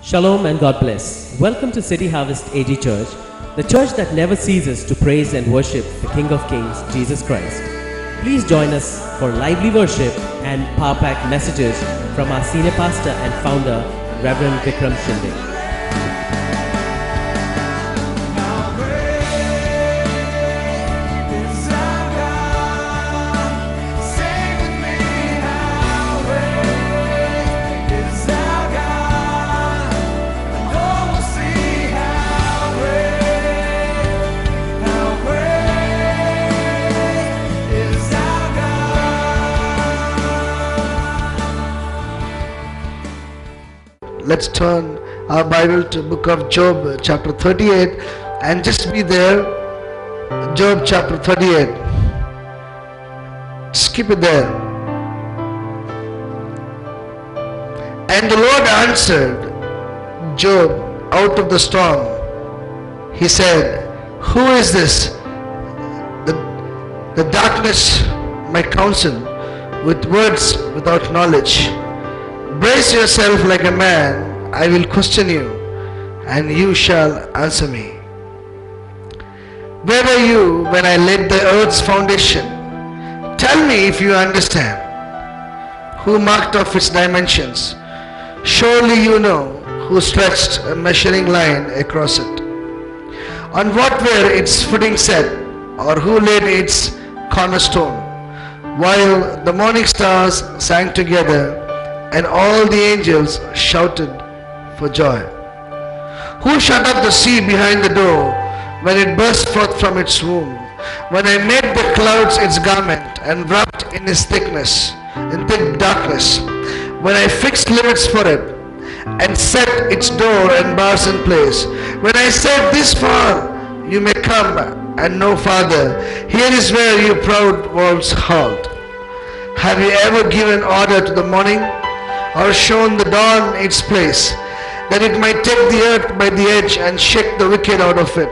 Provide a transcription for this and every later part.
Shalom and God bless. Welcome to City Harvest AG Church, the church that never ceases to praise and worship the King of Kings, Jesus Christ. Please join us for lively worship and power-packed messages from our senior pastor and founder, Reverend Vikram Shinde. Let's turn our Bible to book of Job chapter 38 and just be there. Job chapter 38. Skip it there. And the Lord answered Job out of the storm. He said, who is this? The darkness, my counsel, with words without knowledge. Brace yourself like a man, I will question you, and you shall answer me. Where were you when I laid the earth's foundation? Tell me if you understand. Who marked off its dimensions? Surely you know who stretched a measuring line across it. On what were its footing set, or who laid its cornerstone? While the morning stars sang together, and all the angels shouted for joy. Who shut up the sea behind the door when it burst forth from its womb? When I made the clouds its garment and wrapped in its thickness, in thick darkness. When I fixed limits for it and set its door and bars in place. When I said, this far you may come and no farther. Here is where you proud walls halt. Have you ever given order to the morning, or shown the dawn its place, that it might take the earth by the edge and shake the wicked out of it?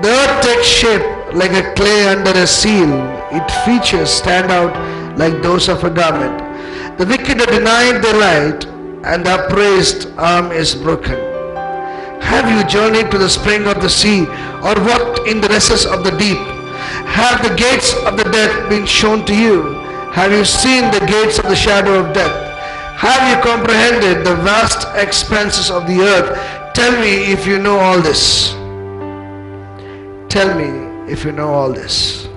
The earth takes shape like a clay under a seal. Its features stand out like those of a garment. The wicked are denied their light, and the upraised arm is broken. Have you journeyed to the spring of the sea, or walked in the recesses of the deep? Have the gates of the death been shown to you? Have you seen the gates of the shadow of death? Have you comprehended the vast expanses of the earth? Tell me if you know all this. Tell me if you know all this.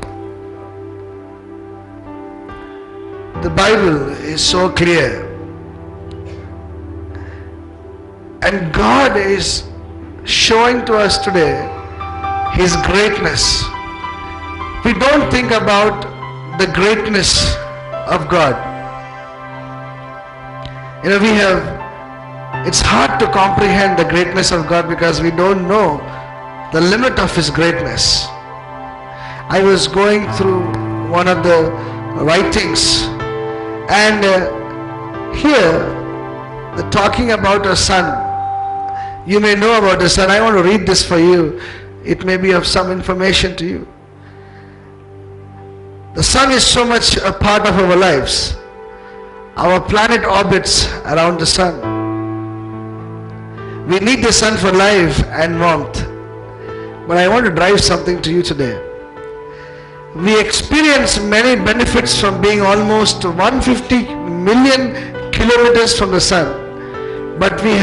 The Bible is so clear. And God is showing to us today His greatness. We don't think about the greatness of God. You know, it's hard to comprehend the greatness of God because we don't know the limit of His greatness. I was going through one of the writings, and here they're talking about a son. You may know about the son. I want to read this for you. It may be of some information to you. The sun is so much a part of our lives. Our planet orbits around the sun. We need the sun for life and warmth. But I want to drive something to you today. We experience many benefits from being almost 150 million kilometers from the sun. But we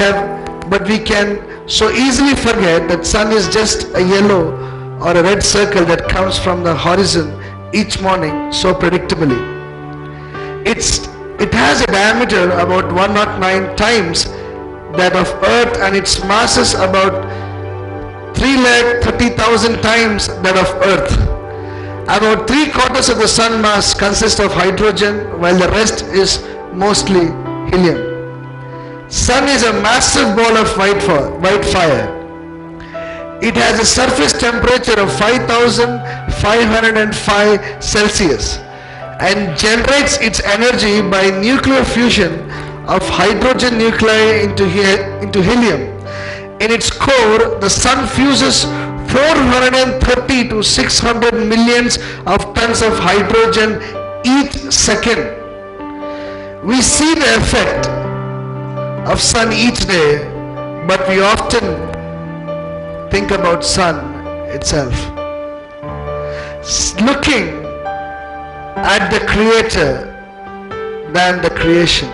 can so easily forget that sun is just a yellow or a red circle that comes from the horizon each morning so predictably. It has a diameter about 109 times that of Earth, and its mass is about 330,000 times that of Earth. About 3/4 of the sun mass consists of hydrogen, while the rest is mostly helium. Sun is a massive ball of white fire. It has a surface temperature of 5,505 Celsius and generates its energy by nuclear fusion of hydrogen nuclei into helium. In its core, the sun fuses 430 to 600 millions of tons of hydrogen each second. We see the effect of sun each day but we often think about sun itself. Looking at the creator than the creation.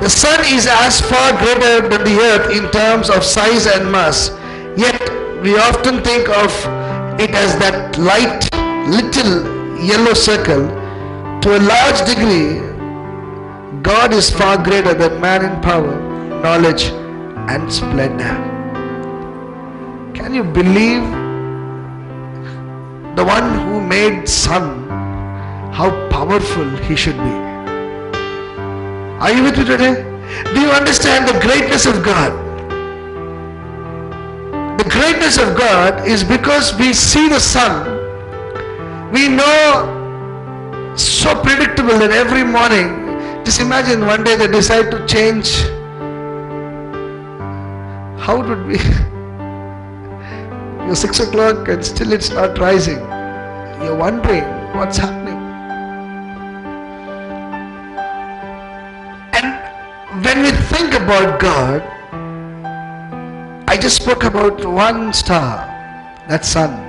The sun is as far greater than the earth in terms of size and mass, yet we often think of it as that light little yellow circle. To a large degree, God is far greater than man in power, knowledge and splendor. Can you believe the one who made sun, how powerful he should be? Are you with me today? Do you understand the greatness of God? The greatness of God is because we see the sun. We know so predictable that every morning, just imagine one day they decide to change. How it would be? You're 6 o'clock and still it's not rising. You're wondering what's happening. And when we think about God, I just spoke about one star, that sun.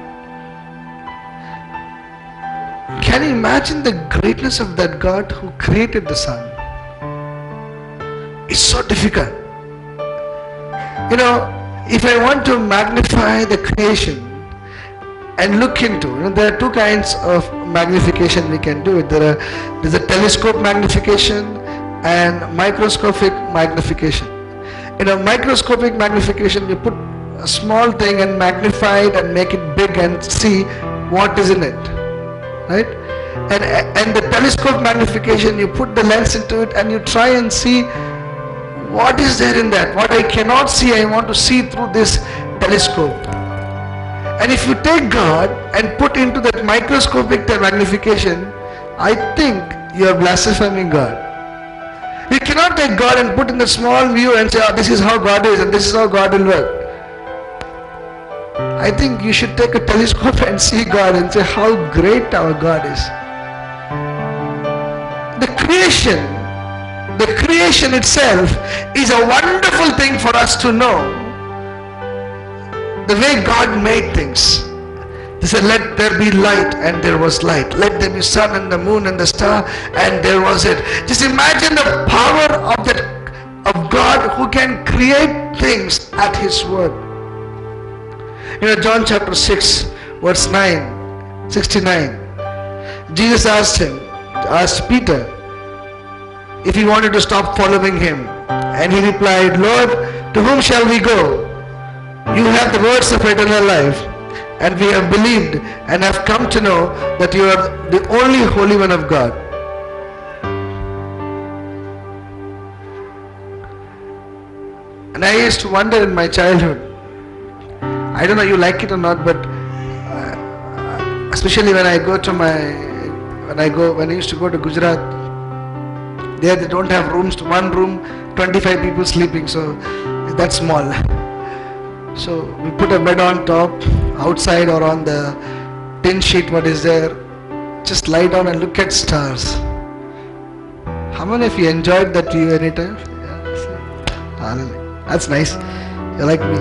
Can you imagine the greatness of that God who created the sun? It's so difficult. You know, if I want to magnify the creation and look into, there are two kinds of magnification we can do. There's a telescope magnification and microscopic magnification. In a microscopic magnification, you put a small thing and magnify it and make it big and see what is in it, right? And the telescope magnification, you put the lens into it and you try and see what is there in that. What I cannot see, I want to see through this telescope. And if you take God and put into that microscopic magnification, I think you are blaspheming God. You cannot take God and put in the small view and say, oh, this is how God is and this is how God will work. I think you should take a telescope and see God and say how great our God is. The creation itself is a wonderful thing for us to know. The way God made things. He said, let there be light, and there was light. Let there be sun and the moon and the star, and there was it. Just imagine the power of God who can create things at His word. John chapter 6 verse 69. Jesus asked Peter if he wanted to stop following him. And he replied, Lord, to whom shall we go? You have the words of eternal life. And we have believed and have come to know that you are the only Holy One of God. And I used to wonder in my childhood, I don't know you like it or not, but especially when I used to go to Gujarat, there they don't have rooms. To one room, 25 people sleeping, so that's small. So we put a bed on top, outside or on the tin sheet, what is there, just lie down and look at stars. How many of you enjoyed that view anytime? Yeah, that's nice. You're like me.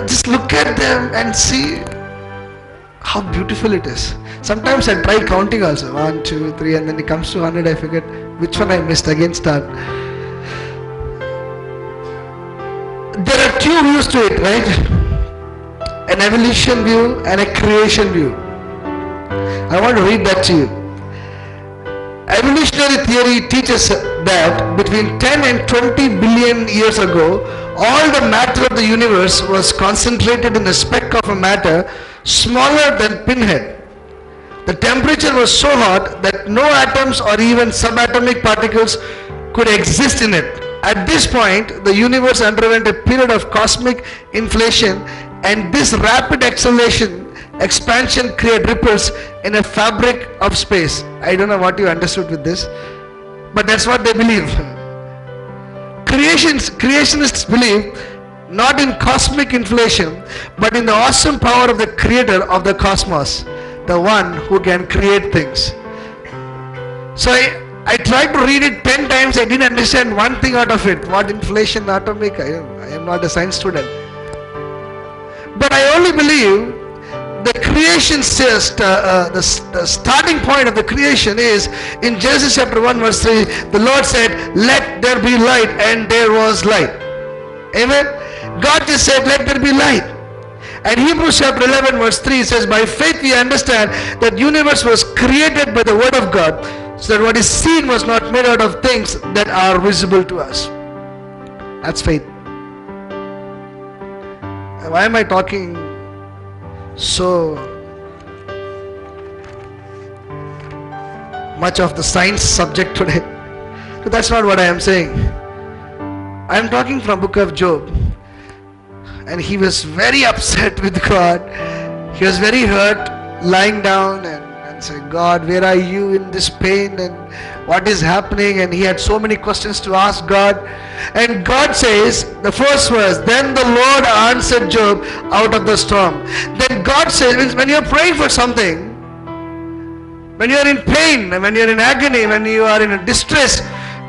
Just look at them and see how beautiful it is. Sometimes I try counting also, 1, 2, 3, and then it comes to 100, I forget which one I missed, again start. There are two views to it, right? An evolution view and a creation view. I want to read that to you. Evolutionary theory teaches that between 10 and 20 billion years ago, all the matter of the universe was concentrated in a speck of a matter smaller than pinhead. The temperature was so hot that no atoms or even subatomic particles could exist in it. At this point, the universe underwent a period of cosmic inflation, and this rapid expansion created ripples in a fabric of space. I don't know what you understood with this, but that's what they believe. Creationists believe not in cosmic inflation, but in the awesome power of the creator of the cosmos, the one who can create things. So I tried to read it 10 times. I didn't understand one thing out of it. What inflation, atomic? I am not a science student. But I only believe the creation says, the starting point of the creation is in Genesis chapter 1 verse 3. The Lord said, let there be light, and there was light. Amen. God just said, let there be light. And Hebrews chapter 11 verse 3 says, by faith we understand that universe was created by the word of God, so that what is seen was not made out of things that are visible to us. That's faith. Why am I talking so much of the science subject today? So that's not what I am saying. I am talking from book of Job. And he was very upset with God. He was very hurt, lying down and saying, God, where are you in this pain, and what is happening? And he had so many questions to ask God. And God says, the first verse, then the Lord answered Job out of the storm. Then God says, when you are praying for something, when you are in pain, when you are in agony, when you are in distress,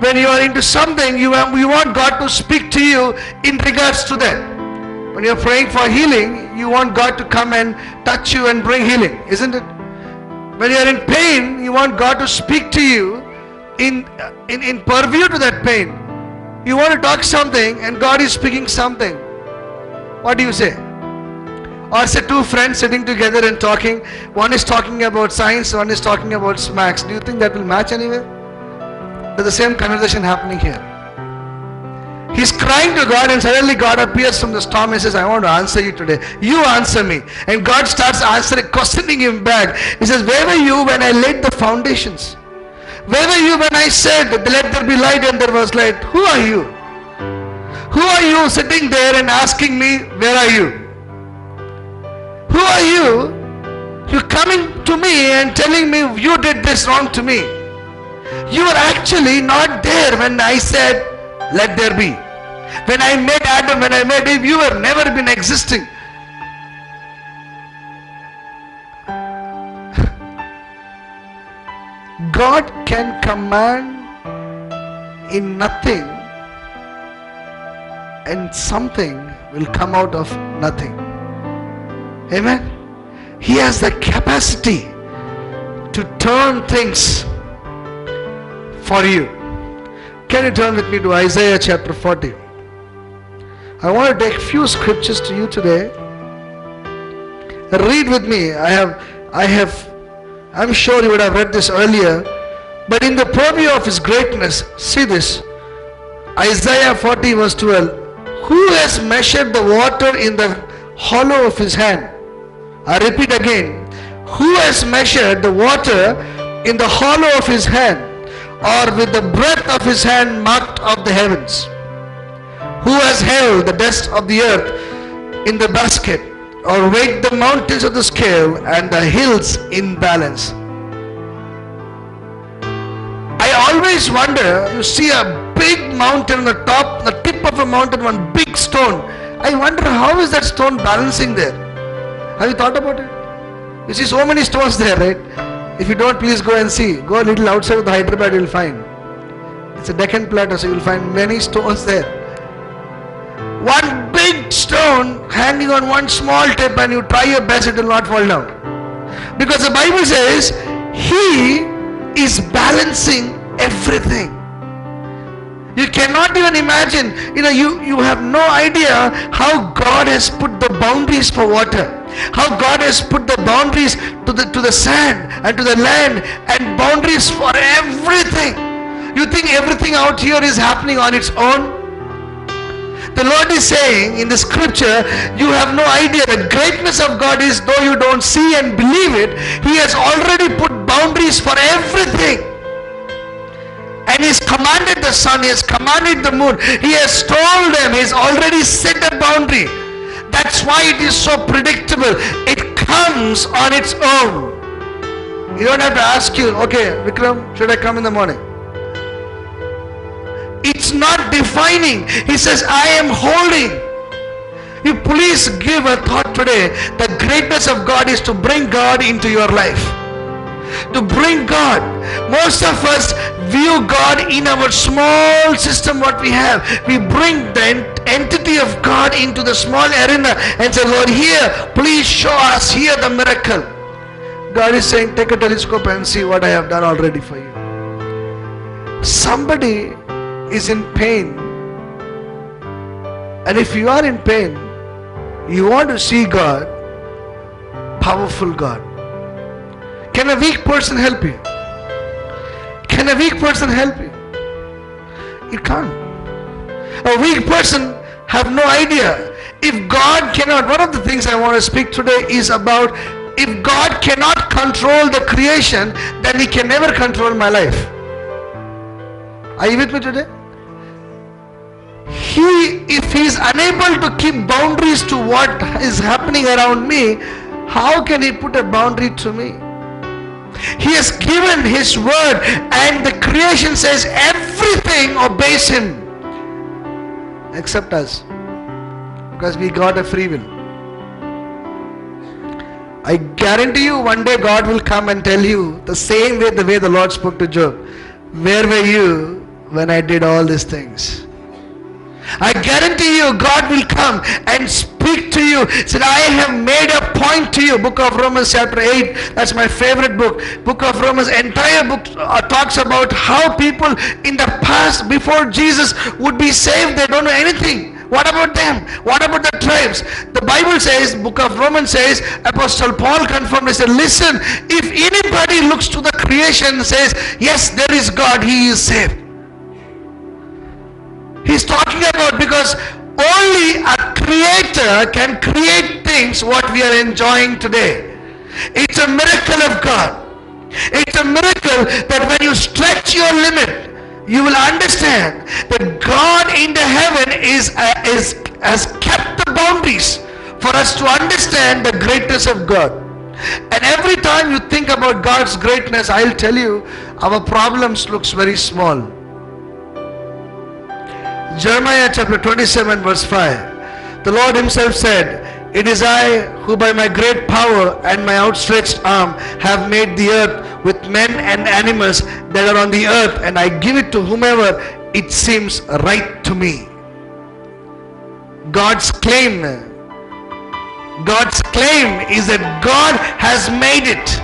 when you are into something, you want God to speak to you in regards to that. When you are praying for healing, you want God to come and touch you and bring healing, isn't it? When you are in pain, you want God to speak to you in purview to that pain. You want to talk something and God is speaking something. What do you say? Or say two friends sitting together and talking. One is talking about science, one is talking about smacks. Do you think that will match anywhere? There's the same conversation happening here. He's crying to God, and suddenly God appears from the storm and says, I want to answer you today. You answer me. And God starts questioning him back. He says, where were you when I laid the foundations? Where were you when I said, let there be light, and there was light? Who are you? Who are you sitting there and asking me, where are you? Who are you? You're coming to me and telling me you did this wrong to me. You were actually not there when I said, let there be. When I made Adam, when I made Eve, you were never been existing. God can command in nothing, and something will come out of nothing. Amen. He has the capacity to turn things for you. Can you turn with me to Isaiah chapter 40? I want to take few scriptures to you today. Read with me. I'm sure you would have read this earlier, but in the purview of his greatness, see this. Isaiah 40 verse 12. Who has measured the water in the hollow of his hand? I repeat again. Who has measured the water in the hollow of his hand, or with the breadth of his hand marked of the heavens? Who has held the dust of the earth in the basket, or weighed the mountains of the scale and the hills in balance? I always wonder, you see a big mountain on the top, the tip of a mountain, one big stone. I wonder how is that stone balancing there? Have you thought about it? You see so many stones there, right? If you don't, please go and see. Go a little outside of the Hyderabad, you will find. It's a Deccan plateau, so you will find many stones there. One big stone hanging on one small tip, and you try your best, it will not fall down. Because the Bible says, He is balancing everything. You cannot even imagine, you have no idea how God has put the boundaries for water. How God has put the boundaries to the sand and to the land, and boundaries for everything. You think everything out here is happening on its own? The Lord is saying in the scripture, you have no idea. The greatness of God is, though you don't see and believe it, He has already put boundaries for everything. And He has commanded the sun, He has commanded the moon, He has told them, He has already set a boundary. That's why it is so predictable. It comes on its own. You don't have to ask you, okay, Vikram, should I come in the morning? It's not defining. He says, I am holding. You please give a thought today. The greatness of God is to bring God into your life. to bring God. Most of us view God in our small system what we have. We bring the entity of God into the small arena and say, Lord, here, please show us here the miracle. God is saying, take a telescope and see what I have done already for you. Somebody is in pain, and if you are in pain, you want to see God, powerful God. Can a weak person help you? Can a weak person help you? You can't. A weak person have no idea. If God cannot, one of the things I want to speak today is about, if God cannot control the creation, then He can never control my life. Are you with me today? If He is unable to keep boundaries to what is happening around me, how can He put a boundary to me? He has given His word, and the creation says everything obeys Him except us, because we got a free will. I guarantee you one day God will come and tell you the same way, the way the Lord spoke to Job. Where were you when I did all these things? I guarantee you God will come and speak to you. Said, I have made a point to you. Book of Romans chapter 8. That's my favorite book. Book of Romans, entire book talks about how people in the past before Jesus would be saved. They don't know anything. What about them? What about the tribes? The Bible says, book of Romans says, Apostle Paul confirmed, he said, listen, if anybody looks to the creation and says, yes, there is God, he is saved. He's talking about, because only a creator can create things what we are enjoying today. It's a miracle of God. It's a miracle that when you stretch your limit, you will understand that God in the heaven has kept the boundaries for us to understand the greatness of God. And every time you think about God's greatness, I'll tell you, our problems looks very small. Jeremiah chapter 27 verse 5. The Lord Himself said, it is I who by my great power and my outstretched arm have made the earth with men and animals that are on the earth, and I give it to whomever it seems right to me. God's claim is that God has made it.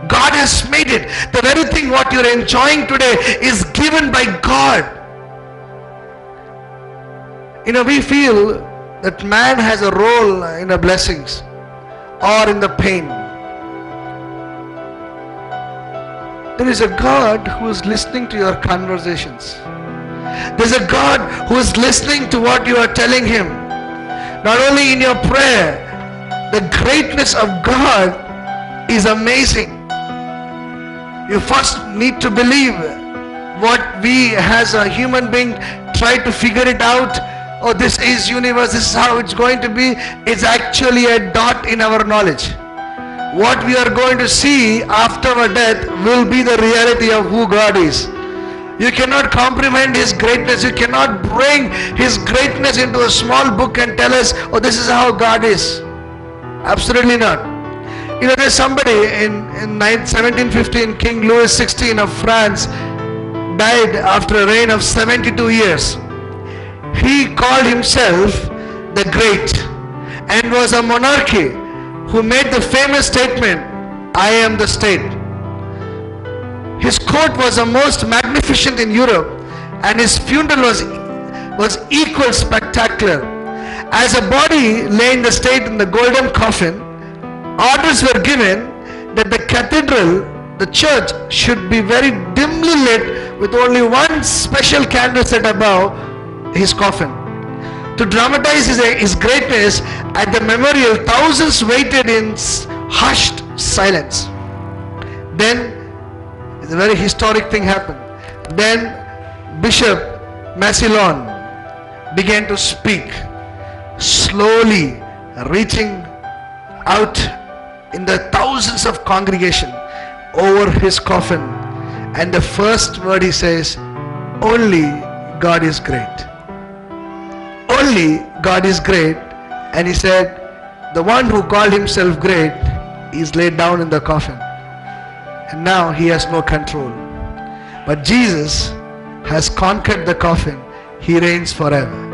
God has made it. The very thing what you're enjoying today is given by God. You know, we feel that man has a role in the blessings or in the pain. There is a God who is listening to your conversations. There's a God who is listening to what you are telling Him. Not only in your prayer, the greatness of God is amazing. You first need to believe what we as a human being try to figure it out. Oh, this is universe, this is how it's going to be. It's actually a dot in our knowledge. What we are going to see after our death will be the reality of who God is. You cannot comprehend His greatness. You cannot bring His greatness into a small book and tell us, oh, this is how God is. Absolutely not. You know, there's somebody in 1715, King Louis XVI of France died after a reign of 72 years. He called himself the Great and was a monarchy who made the famous statement, I am the state. His court was the most magnificent in Europe, and his funeral was equal spectacular. As a body lay in the state in the golden coffin, orders were given that the cathedral, the church, should be very dimly lit with only one special candle set above his coffin. To dramatize his greatness, at the memorial, thousands waited in hushed silence. Then, a very historic thing happened. Then, Bishop Massillon began to speak, slowly reaching out in the thousands of congregation over his coffin, and the first word he says, only God is great. Only God is great. And he said, the one who called himself great He's laid down in the coffin. And now he has no control. But Jesus has conquered the coffin. He reigns forever.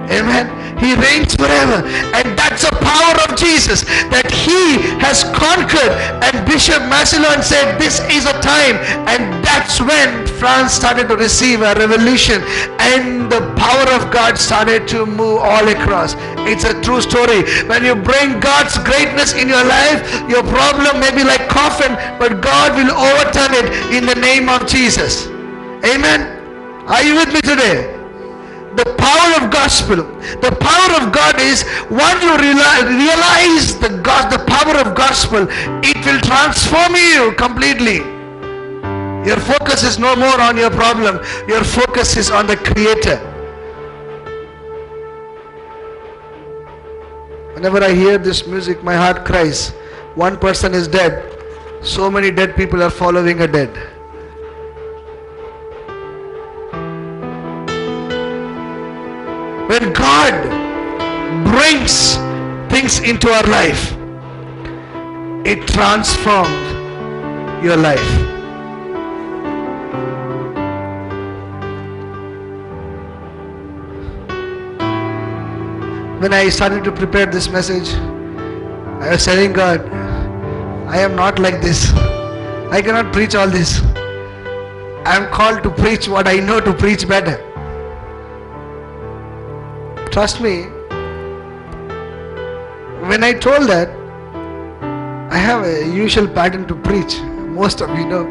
Amen. He reigns forever. And that's the power of Jesus, that he has conquered. And Bishop Massillon said this is a time. And that's when France started to receive a revolution. And the power of God started to move all across. It's a true story. When you bring God's greatness in your life, your problem may be like coffin, but God will overturn it in the name of Jesus. Amen. Are you with me today? The power of gospel, the power of God is, once you realize the power of gospel, it will transform you completely. Your focus is no more on your problem. Your focus is on the Creator. Whenever I hear this music, my heart cries. One person is dead. So many dead people are following a dead. When God brings things into our life, it transforms your life. When I started to prepare this message, I was telling God, I am not like this. I cannot preach all this. I am called to preach what I know to preach better. Trust me, when I told that, I have a usual pattern to preach. Most of you know.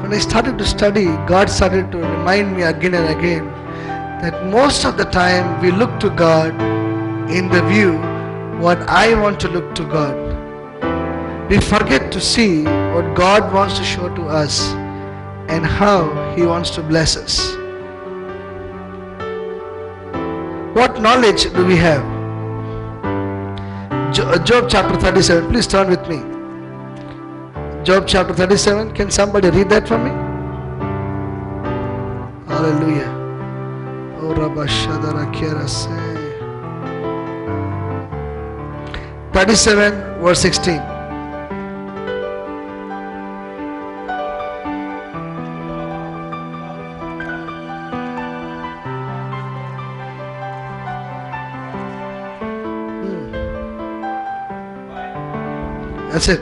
When I started to study, God started to remind me again and again that most of the time we look to God in the view what I want to look to God. We forget to see what God wants to show to us and how He wants to bless us. What knowledge do we have? Job chapter 37. Please turn with me. Job chapter 37. Can somebody read that for me? Hallelujah. Oh, Rabba Shadara Kiara say. 37 verse 16. That's it.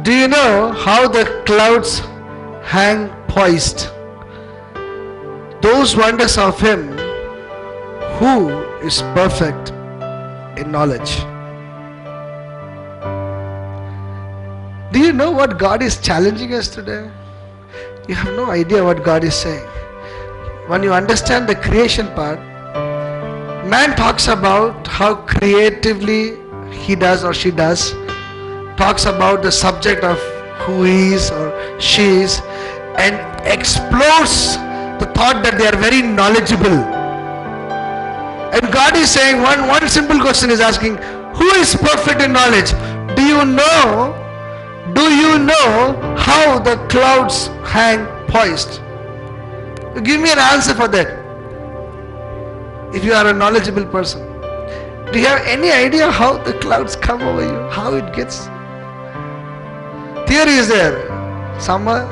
Do you know how the clouds hang poised? Those wonders of Him who is perfect in knowledge. Do you know what God is challenging us today? You have no idea what God is saying. When you understand the creation part, man talks about how creatively he does or she does, talks about the subject of who he is or she is, and explores the thought that they are very knowledgeable. And God is saying, one simple question is asking, who is perfect in knowledge? Do you know how the clouds hang poised? Give me an answer for that. If you are a knowledgeable person, do you have any idea how the clouds come over you? How it gets? Theory is there, summer,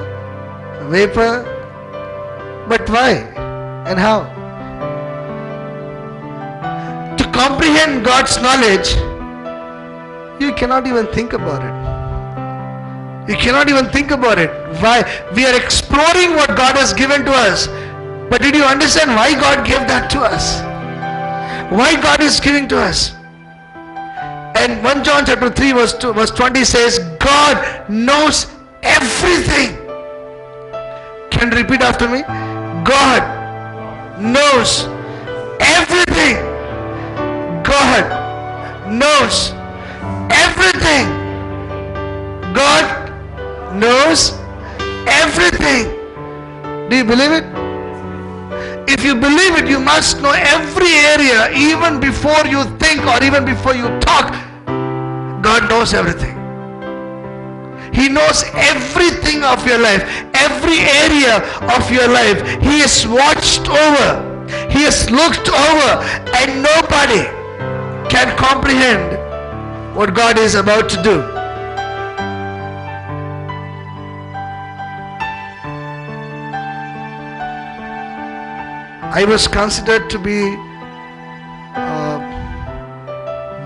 vapor, but why and how? To comprehend God's knowledge, you cannot even think about it. You cannot even think about it. Why? We are exploring what God has given to us. But did you understand why God gave that to us? Why God is giving to us? And 1 John chapter 3 verse 20 says, God knows everything. Can you repeat after me? God knows everything. God knows everything. God knows everything. Do you believe it? If you believe it, you must know every area, even before you think or even before you talk. God knows everything. He knows everything of your life, every area of your life. He has watched over, He has looked over, and nobody can comprehend what God is about to do. I was considered to be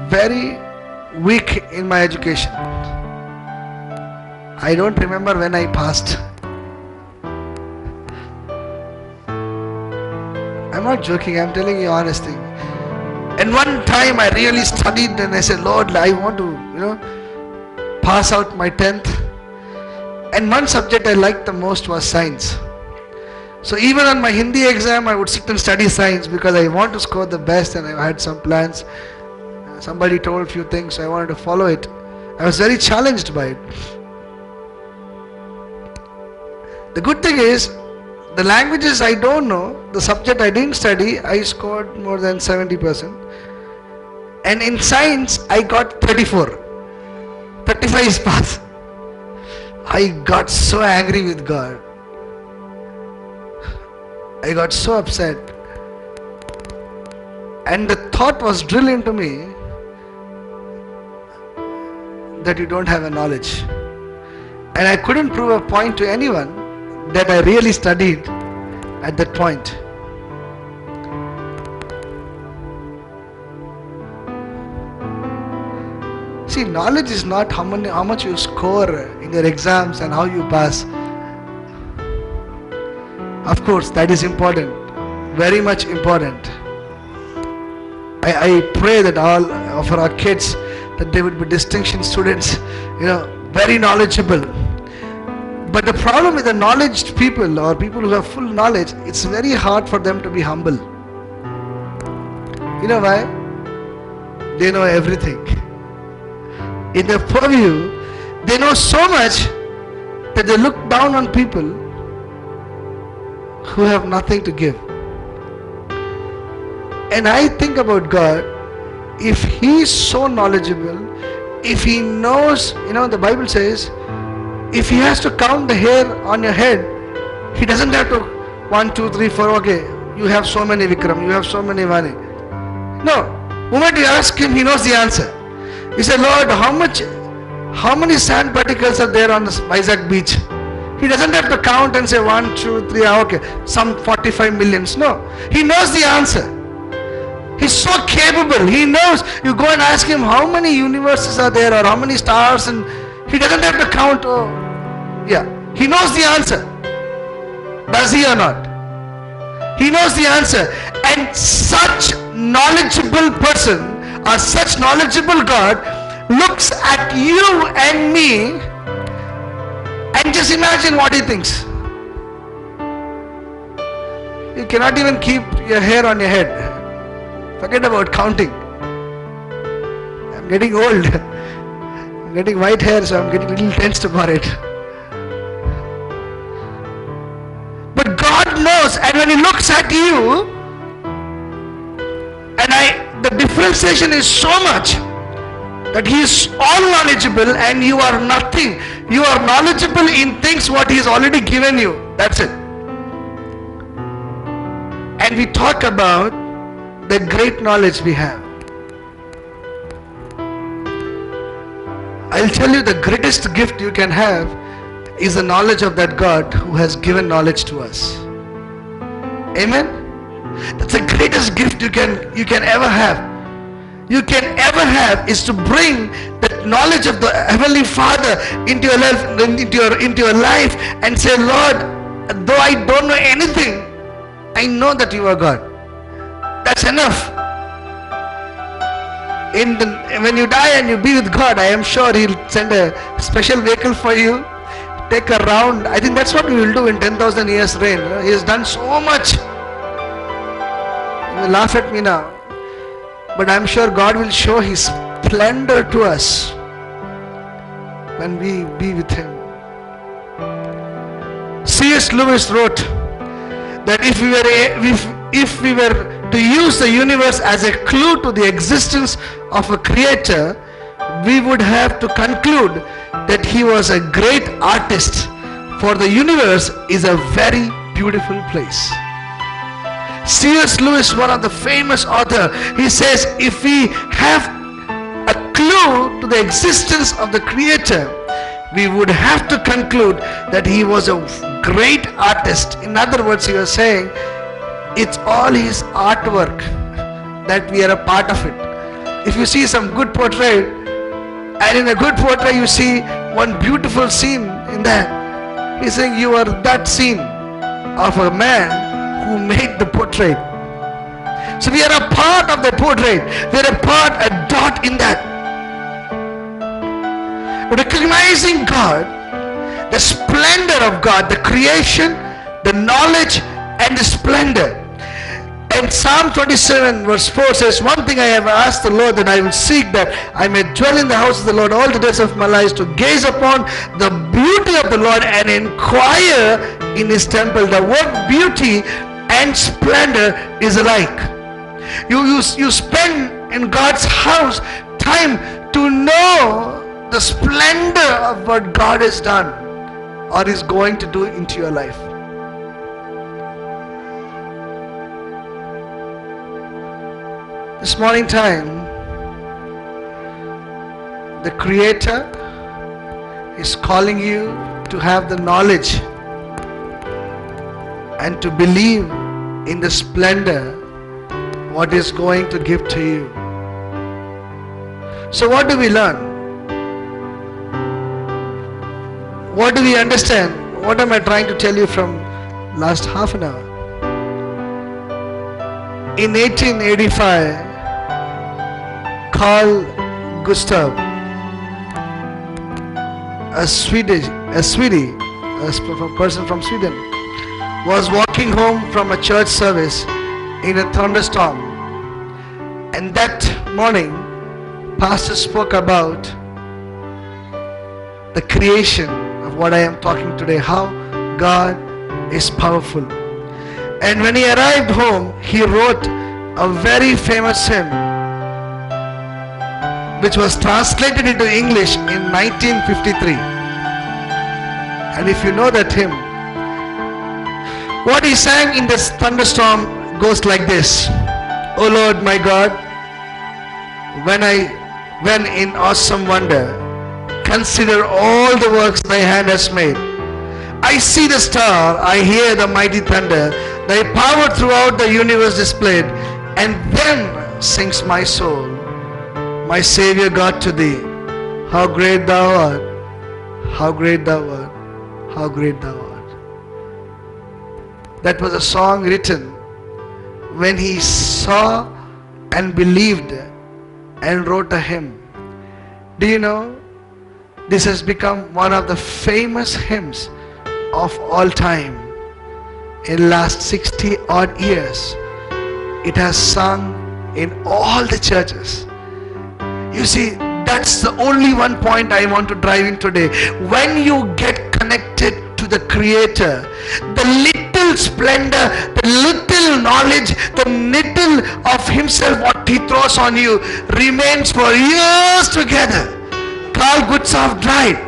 very weak in my education. I don't remember when I passed. I'm not joking, I'm telling you honest thing. And one time I really studied and I said, Lord, I want to, pass out my 10th. And one subject I liked the most was science. So even on my Hindi exam, I would sit and study science because I want to score the best, and I had some plans. Somebody told a few things, so I wanted to follow it. I was very challenged by it. The good thing is, the languages I don't know, the subject I didn't study, I scored more than 70%. And in science, I got 34. 35 is pass. I got so angry with God. I got so upset. And the thought was drilled into me that you don't have a knowledge. And I couldn't prove a point to anyone that I really studied at that point. See, knowledge is not how much you score in your exams and how you pass. Of course, that is important, very much important. I pray that all of our kids, that they would be distinction students, very knowledgeable. But the problem with the knowledge people or people who have full knowledge, it's very hard for them to be humble. You know why? They know everything. In their purview, they know so much that they look down on people who have nothing to give. And I think about God, if He is so knowledgeable, if He knows, the Bible says, if He has to count the hair on your head, He doesn't have to 1, 2, 3, 4, okay, you have so many Vikram, you have so many money. No, the moment you ask Him, He knows the answer. He said, Lord, how many sand particles are there on the Vizag beach? He doesn't have to count and say 1, 2, 3, okay, some 45 millions. No, He knows the answer. He's so capable. He knows. You go and ask Him how many universes are there or how many stars, and He doesn't have to count. Oh, yeah. He knows the answer. Does He or not? He knows the answer. And such knowledgeable person or such knowledgeable God looks at you and me and just imagine what He thinks. You cannot even keep your hair on your head. Forget about counting. I'm getting old. I'm getting white hair, so I'm getting a little tensed about it. But God knows, and when He looks at you, and the differentiation is so much that He is all knowledgeable and you are nothing. You are knowledgeable in things what He has already given you. That's it. And we talk about the great knowledge we have. I'll tell you, the greatest gift you can have is the knowledge of that God who has given knowledge to us. Amen? That's the greatest gift you can ever have. You can ever have is to bring that knowledge of the Heavenly Father into your life and say, Lord, though I don't know anything, I know that you are God. That's enough. When you die and you be with God, I am sure He'll send a special vehicle for you, take a round. I think that's what we will do in 10,000 years reign. He has done so much. You will laugh at me now, but I am sure God will show His splendor to us when we be with Him. C.S. Lewis wrote that if we were to use the universe as a clue to the existence of a creator, we would have to conclude that he was a great artist, for the universe is a very beautiful place. C.S. Lewis, one of the famous authors, he says, if we have a clue to the existence of the Creator, we would have to conclude that He was a great artist. In other words, He was saying it's all His artwork, that we are a part of it. If you see some good portrait, and in a good portrait you see one beautiful scene in that, He's saying you are that scene of a man who made the portrait. So we are a part of the portrait. We are a dot in that. Recognizing God, the splendor of God, the creation, the knowledge and the splendor. And Psalm 27 verse 4 says, one thing I have asked the Lord, that I will seek, that I may dwell in the house of the Lord all the days of my life, to gaze upon the beauty of the Lord and inquire in His temple. The word beauty and splendor is alike. You spend in God's house time to know the splendor of what God has done or is going to do into your life. This morning time, the Creator is calling you to have the knowledge and to believe in the splendor what is going to give to you. So what do we learn? What do we understand? What am I trying to tell you from last half an hour? In 1885, Carl Gustav, a person from Sweden, was walking home from a church service in a thunderstorm, and that morning pastor spoke about the creation of what I am talking today, how God is powerful. And when he arrived home, he wrote a very famous hymn which was translated into English in 1953. And if you know that hymn, what he sang in this thunderstorm goes like this: O Lord my God, when in awesome wonder consider all the works thy hand has made, I see the star, I hear the mighty thunder, thy power throughout the universe displayed, and then sings my soul, my Savior God, to thee, how great thou art, how great thou art, how great thou art. That was a song written when he saw and believed and wrote a hymn. Do you know, this has become one of the famous hymns of all time. In last 60 odd years, it has sung in all the churches. You see, that's the only one point I want to drive in today. When you get connected to the Creator, the little splendor, the little knowledge, the little of Himself what He throws on you remains for years together. Carl Gustav died,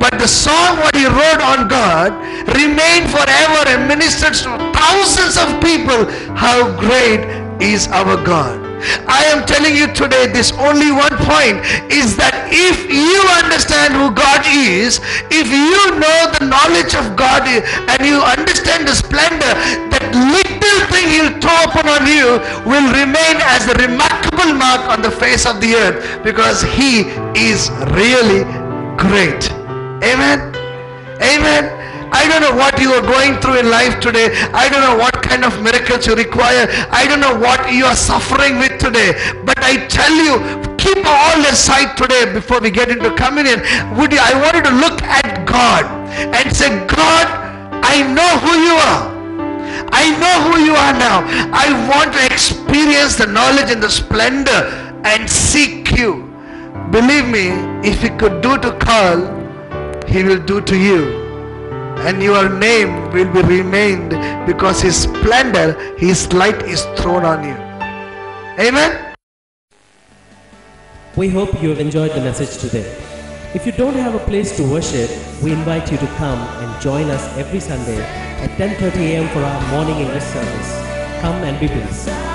but the song what he wrote on God remained forever and ministers to thousands of people. How great is our God. I am telling you today, this only one point is that if you understand who God is, if you know the knowledge of God and you understand the splendor, that little thing He'll throw upon on you will remain as a remarkable mark on the face of the earth, because He is really great. Amen. Amen. I don't know what you are going through in life today. I don't know what kind of miracles you require. I don't know what you are suffering with today. But I tell you, keep all aside today before we get into communion. I want you to look at God and say, God, I know who you are. I know who you are now. I want to experience the knowledge and the splendor and seek you. Believe me, if He could do to Carl, He will do to you. And your name will be remained, because His splendor, His light is thrown on you. Amen. We hope you have enjoyed the message today. If you don't have a place to worship, we invite you to come and join us every Sunday at 10:30 a.m. for our morning English service. Come and be blessed.